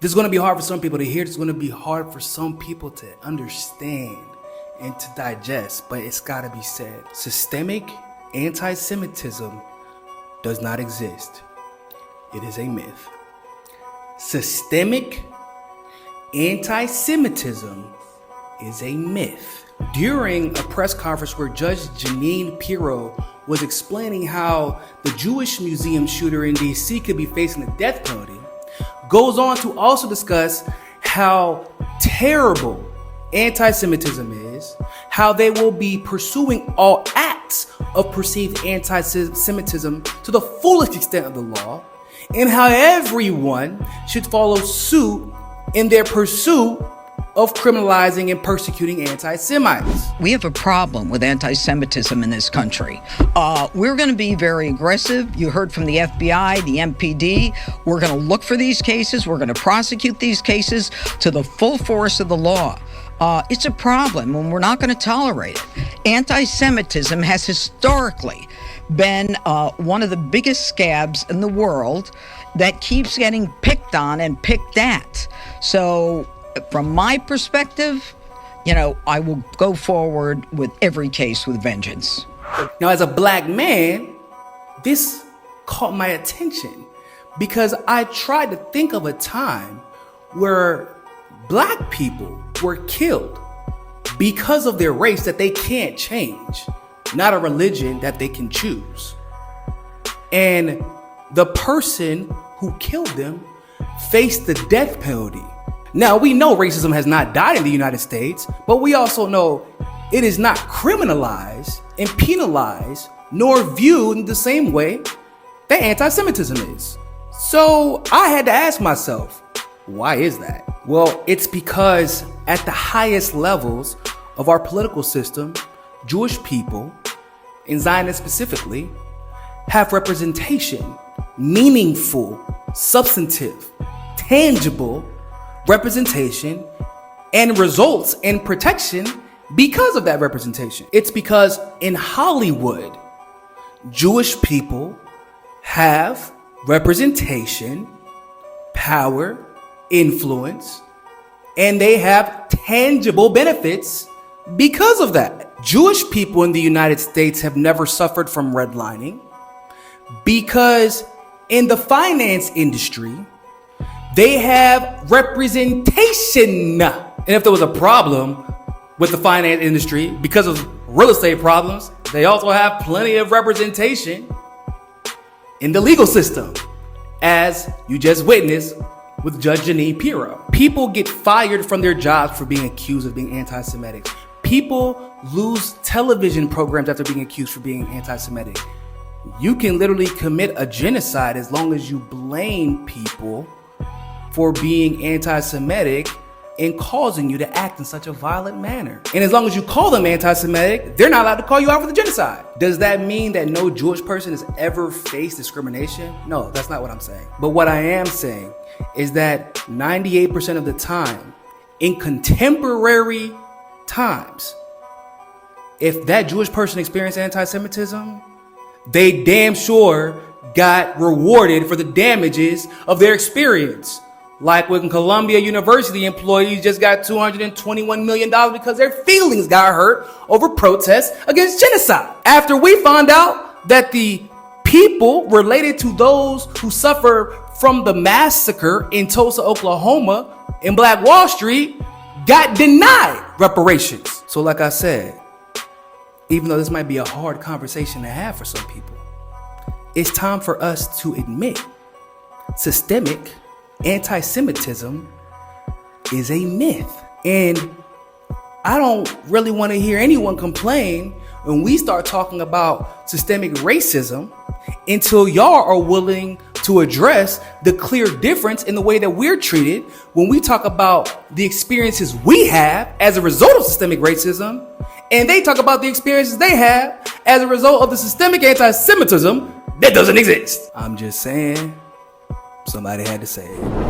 This is going to be hard for some people to hear. It's going to be hard for some people to understand and to digest, but it's got to be said. Systemic anti-Semitism does not exist. It is a myth. Systemic anti-Semitism is a myth. During a press conference where Judge Jeanine Pirro was explaining how the Jewish museum shooter in DC could be facing the death penalty, goes on to also discuss how terrible anti-Semitism is, how they will be pursuing all acts of perceived anti-Semitism to the fullest extent of the law, and how everyone should follow suit in their pursuit of criminalizing and persecuting anti-Semites. We have a problem with anti-Semitism in this country. We're going to be very aggressive. You heard from the FBI, the MPD. We're going to look for these cases. We're going to prosecute these cases to the full force of the law. It's a problem, and we're not going to tolerate it. Anti-Semitism has historically been one of the biggest scabs in the world that keeps getting picked on and picked at. So from my perspective, I will go forward with every case with vengeance. Now, as a black man, this caught my attention because I tried to think of a time where black people were killed because of their race that they can't change, not a religion that they can choose. And the person who killed them faced the death penalty. Now, we know racism has not died in the United States, but we also know it is not criminalized and penalized nor viewed in the same way that anti-Semitism is. So I had to ask myself, why is that? Well, it's because at the highest levels of our political system, Jewish people, and Zionists specifically, have representation, meaningful, substantive, tangible representation, and results in protection because of that representation. It's because in Hollywood, Jewish people have representation, power, influence, and they have tangible benefits because of that. Jewish people in the United States have never suffered from redlining because in the finance industry, they have representation. And if there was a problem with the finance industry because of real estate problems, they also have plenty of representation in the legal system, as you just witnessed with Judge Jeanine Pirro. People get fired from their jobs for being accused of being anti-Semitic. People lose television programs after being accused for being anti-Semitic. You can literally commit a genocide as long as you blame people for being anti-Semitic and causing you to act in such a violent manner. And as long as you call them anti-Semitic, they're not allowed to call you out for the genocide. Does that mean that no Jewish person has ever faced discrimination? No, that's not what I'm saying. But what I am saying is that 98% of the time, in contemporary times, if that Jewish person experienced anti-Semitism, they damn sure got rewarded for the damages of their experience. Like when Columbia University employees just got $221 million because their feelings got hurt over protests against genocide. After we found out that the people related to those who suffer from the massacre in Tulsa, Oklahoma, in Black Wall Street, got denied reparations. So like I said, even though this might be a hard conversation to have for some people, it's time for us to admit systemic anti-Semitism is a myth. And I don't really want to hear anyone complain when we start talking about systemic racism until y'all are willing to address the clear difference in the way that we're treated when we talk about the experiences we have as a result of systemic racism, and they talk about the experiences they have as a result of the systemic anti-Semitism that doesn't exist. I'm just saying, somebody had to say it.